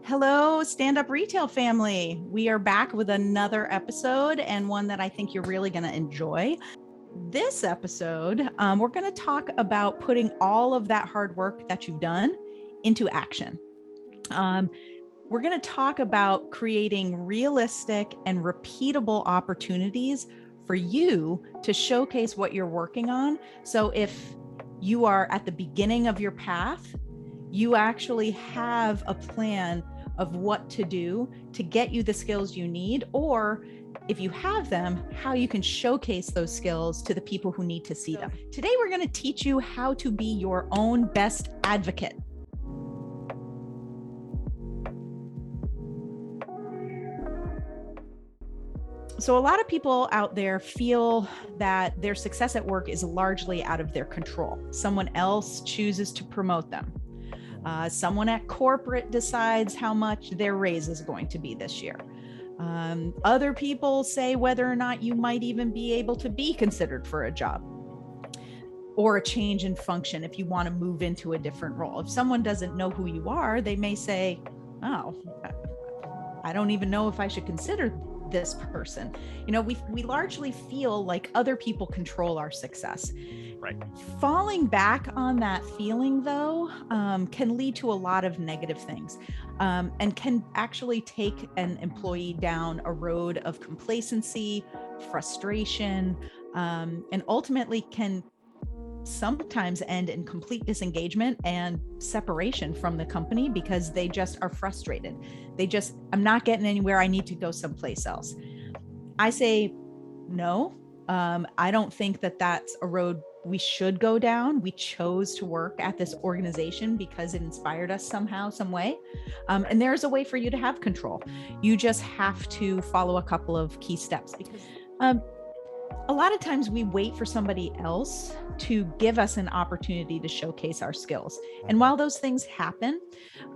Hello, Stand Up Retail family. We are back with another episode and one that I think you're really going to enjoy. This episode, we're going to talk about putting all of that hard work that you've done into action. We're going to talk about creating realistic and repeatable opportunities for you to showcase what you're working on. So if you are at the beginning of your path, you actually have a plan of what to do to get you the skills you need, or if you have them, how you can showcase those skills to the people who need to see them. Today, we're going to teach you how to be your own best advocate. So a lot of people out there feel that their success at work is largely out of their control. Someone else chooses to promote them. Someone at corporate decides how much their raise is going to be this year. Other people say whether or not you might even be able to be considered for a job or a change in function if you want to move into a different role. If someone doesn't know who you are, they may say, oh, I don't even know if I should consider this person. You know, we largely feel like other people control our success. Right. Falling back on that feeling, though, can lead to a lot of negative things, and can actually take an employee down a road of complacency, frustration, and ultimately can sometimes end in complete disengagement and separation from the company because they just are frustrated. I'm not getting anywhere. I need to go someplace else. I say, no, I don't think that that's a road we should go down. We chose to work at this organization because it inspired us somehow, some way. And there's a way for you to have control. You just have to follow a couple of key steps because, a lot of times we wait for somebody else to give us an opportunity to showcase our skills. And while those things happen,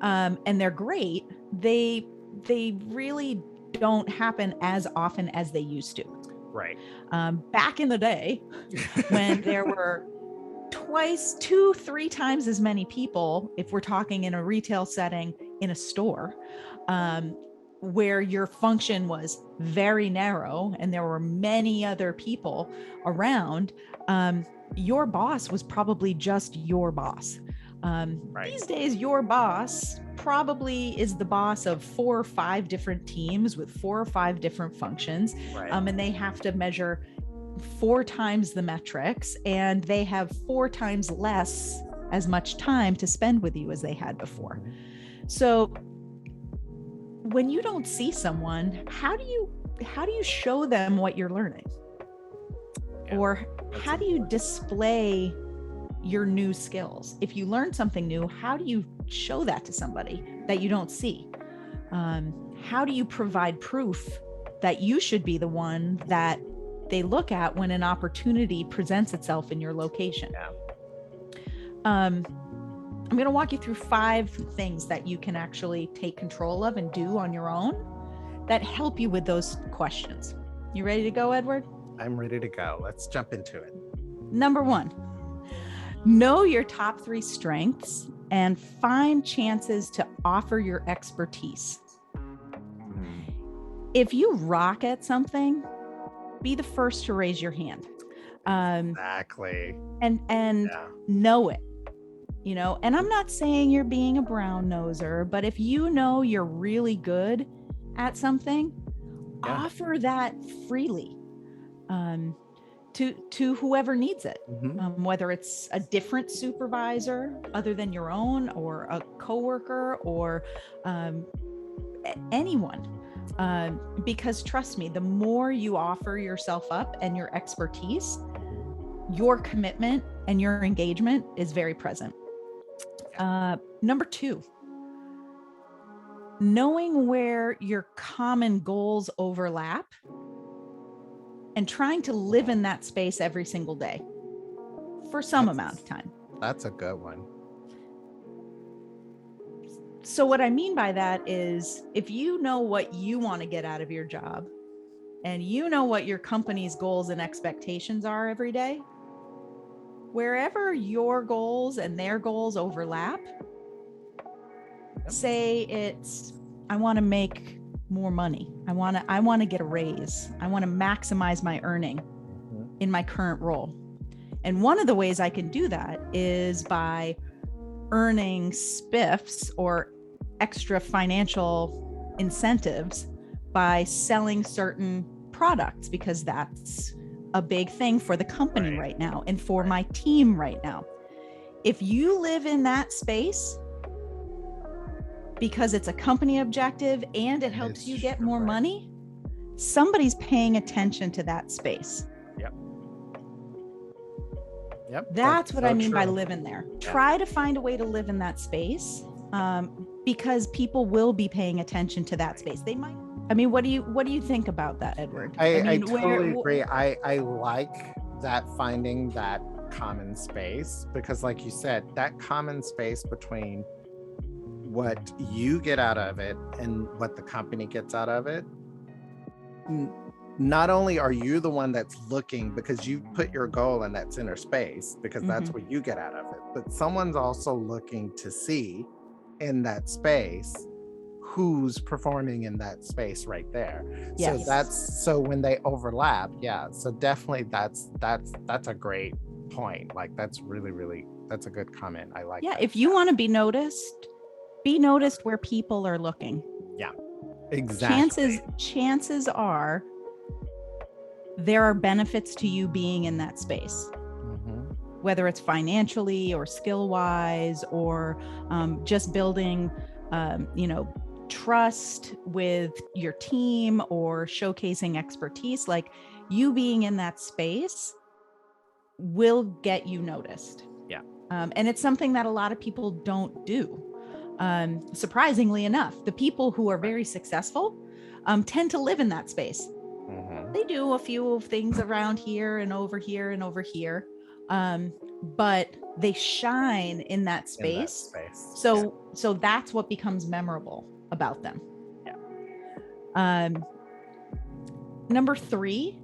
and they're great, they really don't happen as often as they used to. Right. Back in the day when there were twice, 2, 3 times as many people, if we're talking in a retail setting in a store, where your function was very narrow and there were many other people around, your boss was probably just your boss. Right. These days, your boss probably is the boss of 4 or 5 different teams with 4 or 5 different functions. Right. And they have to measure 4 times the metrics, and they have 4 times less as much time to spend with you as they had before. So when you don't see someone, how do you show them what you're learning? Or how do you display your new skills? If you learn something new, how do you show that to somebody that you don't see? How do you provide proof that you should be the one that they look at when an opportunity presents itself in your location? I'm going to walk you through 5 things that you can actually take control of and do on your own that help you with those questions. You ready to go, Edward? I'm ready to go. Let's jump into it. Number 1, know your top 3 strengths and find chances to offer your expertise. If you rock at something, be the first to raise your hand. Exactly. And know it. You know, and I'm not saying you're being a brown noser, but if you know you're really good at something, offer that freely to whoever needs it, whether it's a different supervisor other than your own, or a coworker, or anyone. Because trust me, the more you offer yourself up and your expertise, your commitment and your engagement is very present. Number 2, knowing where your common goals overlap and trying to live in that space every single day for some amount of time. That's a good one. So what I mean by that is, if you know what you want to get out of your job and you know what your company's goals and expectations are every day, wherever your goals and their goals overlap, Say it's, I want to make more money. I want to get a raise. I want to maximize my earning in my current role. And one of the ways I can do that is by earning spiffs or extra financial incentives by selling certain products, because that's a big thing for the company right now and for my team right now. If you live in that space because it's a company objective and it helps you get more money, somebody's paying attention to that space. That's what I mean by living there. Try to find a way to live in that space, because people will be paying attention to that space. They might. I mean, what do you think about that, Edward? I totally agree. I like that, finding that common space, because like you said, that common space between what you get out of it and what the company gets out of it. Not only are you the one that's looking because you put your goal in that center space, because that's what you get out of it, but someone's also looking to see in that space who's performing in that space right there. So when they overlap, so definitely that's a great point. Like that's really that's a good comment. I like that. If you want to be noticed where people are looking. Exactly. Chances are there are benefits to you being in that space, whether it's financially or skill wise, or just building trust with your team, or showcasing expertise. Like, you being in that space will get you noticed. And it's something that a lot of people don't do. Surprisingly enough, the people who are very successful tend to live in that space. They do a few things around here and over here and over here, but they shine in that space. So that's what becomes memorable about them. Number 3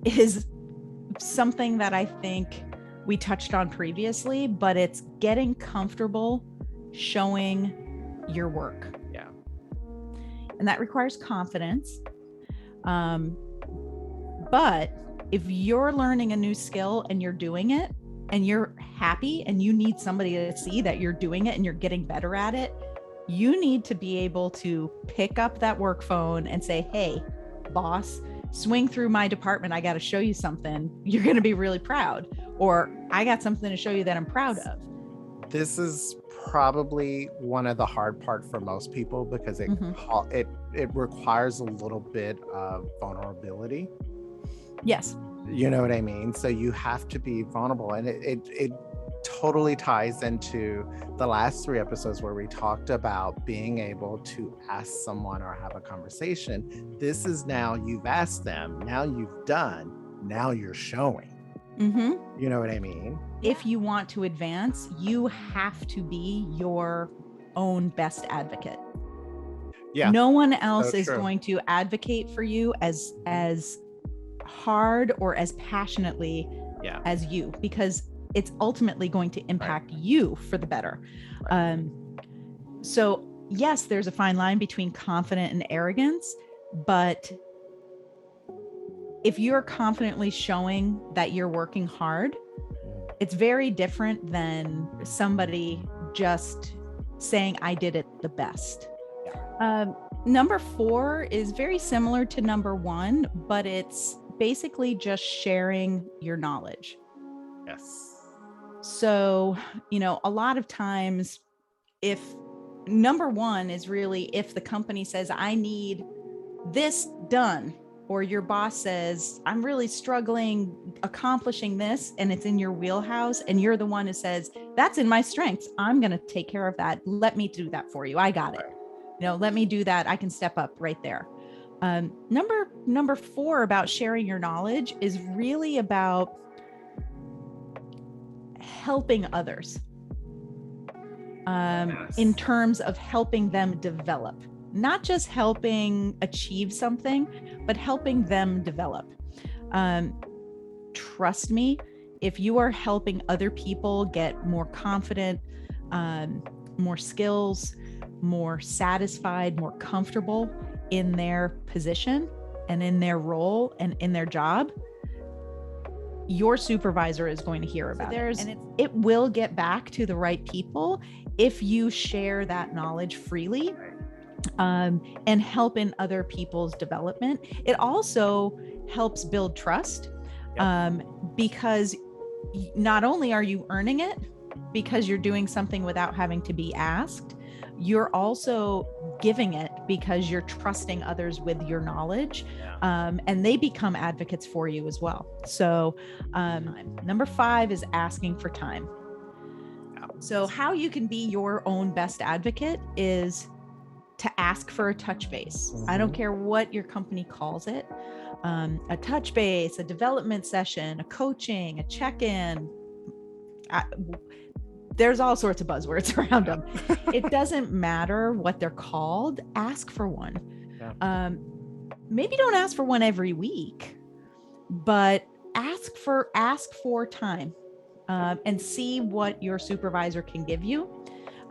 is something that I think we touched on previously, but it's getting comfortable showing your work. And that requires confidence. But if you're learning a new skill and you're doing it and you're happy and you need somebody to see that you're doing it and you're getting better at it, you need to be able to pick up that work phone and say, hey, boss, swing through my department. I got to show you something. You're going to be really proud. Or I got something to show you that I'm proud of. This is probably one of the hard part for most people, because it requires a little bit of vulnerability. Yes. You know what I mean? So you have to be vulnerable, and it totally ties into the last 3 episodes where we talked about being able to ask someone or have a conversation. This is, now you've asked them, now you've done, now you're showing. You know what I mean? If you want to advance, you have to be your own best advocate. No one else is going to advocate for you as hard or as passionately as you, because it's ultimately going to impact you for the better. So yes, there's a fine line between confident and arrogance, but if you're confidently showing that you're working hard, it's very different than somebody just saying, I did it the best. Number 4 is very similar to number 1, but it's basically just sharing your knowledge. So, a lot of times, if number 1 is really, if the company says, I need this done, or your boss says, I'm really struggling accomplishing this, and it's in your wheelhouse, and you're the one who says, that's in my strengths, I'm going to take care of that. Let me do that for you. I got it. Let me do that. I can step up right there. Number 4 about sharing your knowledge is really about helping others, in terms of helping them develop. Not just helping achieve something, but helping them develop. Trust me, if you are helping other people get more confident, more skills, more satisfied, more comfortable in their position and in their role and in their job, your supervisor is going to hear about it. And it will get back to the right people if you share that knowledge freely, and help in other people's development. It also helps build trust, because not only are you earning it because you're doing something without having to be asked, you're also giving it because you're trusting others with your knowledge, and they become advocates for you as well. So number 5 is asking for time. So how you can be your own best advocate is to ask for a touch base. I don't care what your company calls it. A touch base, a development session, a coaching, a check-in. There's all sorts of buzzwords around them. It doesn't matter what they're called. Ask for one. Maybe don't ask for one every week, but ask for time, and see what your supervisor can give you.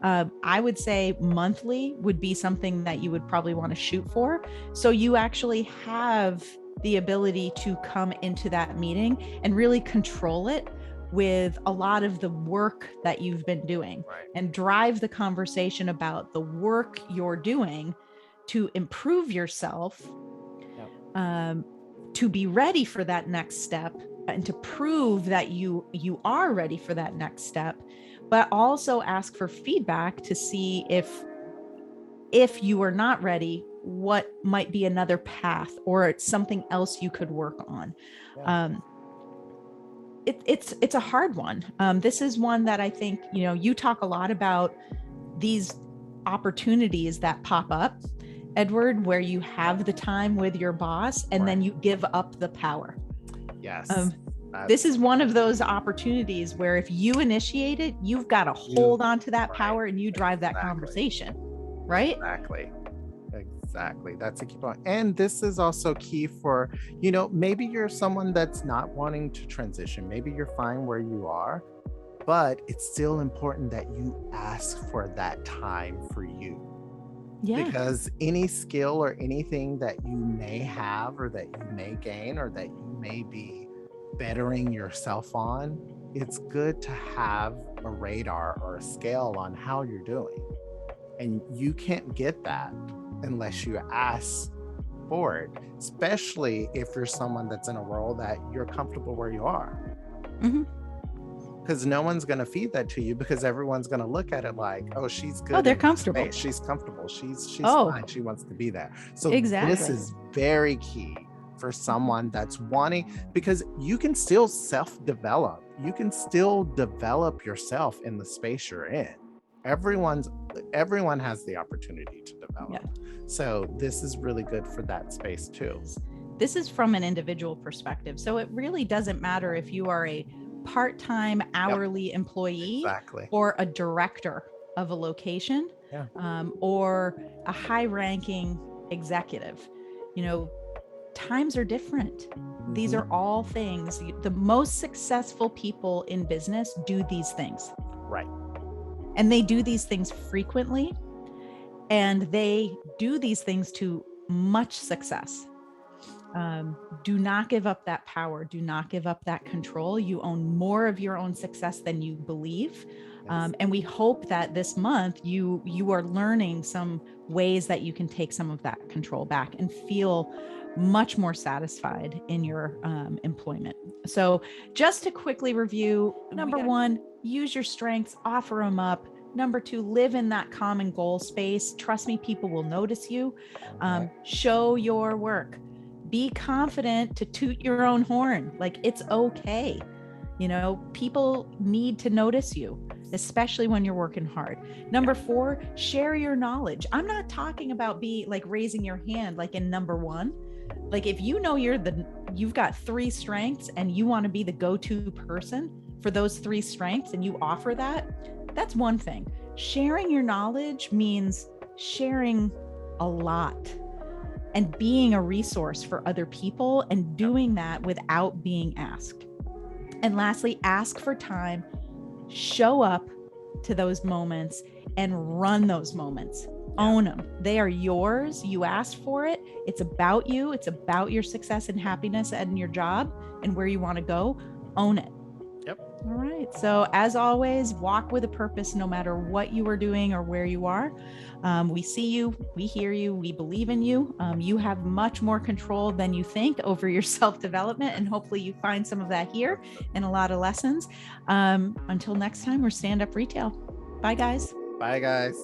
I would say monthly would be something that you would probably want to shoot for. So you actually have the ability to come into that meeting and really control it with a lot of the work that you've been doing, and drive the conversation about the work you're doing to improve yourself, to be ready for that next step, and to prove that you are ready for that next step, but also ask for feedback to see if you are not ready, what might be another path or something else you could work on. It's a hard one. This is one that I think, you talk a lot about these opportunities that pop up, Edward, where you have the time with your boss and then you give up the power. Yes. This is one of those opportunities where if you initiate it, you've got to hold on to that power and you drive that conversation, right? Exactly. That's a key point. And this is also key for, maybe you're someone that's not wanting to transition. Maybe you're fine where you are, but it's still important that you ask for that time for you. Yeah. Because any skill or anything that you may have or that you may gain or that you may be bettering yourself on, it's good to have a radar or a scale on how you're doing. And you can't get that unless you ask for it, especially if you're someone that's in a role that you're comfortable where you are. Because no one's going to feed that to you, because everyone's going to look at it like, oh, she's good. Oh, they're comfortable. Space. She's comfortable. She's fine. She wants to be there. So this is very key for someone that's wanting, because you can still self-develop. You can still develop yourself in the space you're in. Everyone has the opportunity to develop. So this is really good for that space too. This is from an individual perspective. So it really doesn't matter if you are a part-time hourly employee or a director of a location, or a high-ranking executive. Times are different. These are all things. The most successful people in business do these things. And they do these things frequently, and they do these things to much success. Do not give up that power. Do not give up that control. You own more of your own success than you believe. And we hope that this month you are learning some ways that you can take some of that control back and feel much more satisfied in your employment. So just to quickly review, number 1, use your strengths, offer them up. Number 2, live in that common goal space. Trust me, people will notice you. Show your work. Be confident to toot your own horn. Like, it's okay. People need to notice you, especially when you're working hard. Number 4, share your knowledge. I'm not talking about raising your hand like in number 1. Like, if you've got 3 strengths and you want to be the go-to person for those 3 strengths and you offer that's one thing. Sharing your knowledge means sharing a lot and being a resource for other people and doing that without being asked. And lastly, ask for time, show up to those moments and run those moments. Yeah. Own them. They are yours. You asked for it. It's about you. It's about your success and happiness and your job and where you want to go. Own it. Yep. All right. So, as always, walk with a purpose no matter what you are doing or where you are. We see you, we hear you, we believe in you. You have much more control than you think over your self development. And hopefully, you find some of that here in a lot of lessons. Until next time, we're Stand Up Retail. Bye, guys. Bye, guys.